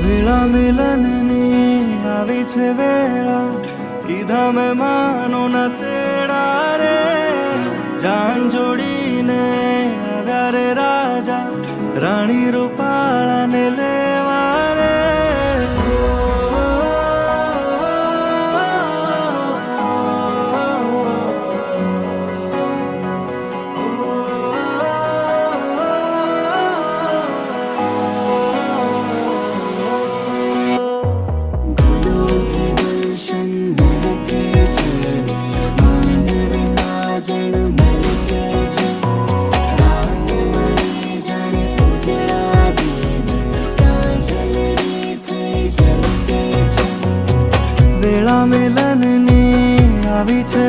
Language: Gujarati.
વેળા મિલનની આવી છે વેળા, કીધા મેં માનો ના તેડા રે. જાન જોડીને આવ્યા રે રાજા, રાણી રૂપાળાને લેવા રે. વેળા મિલનની આવી છે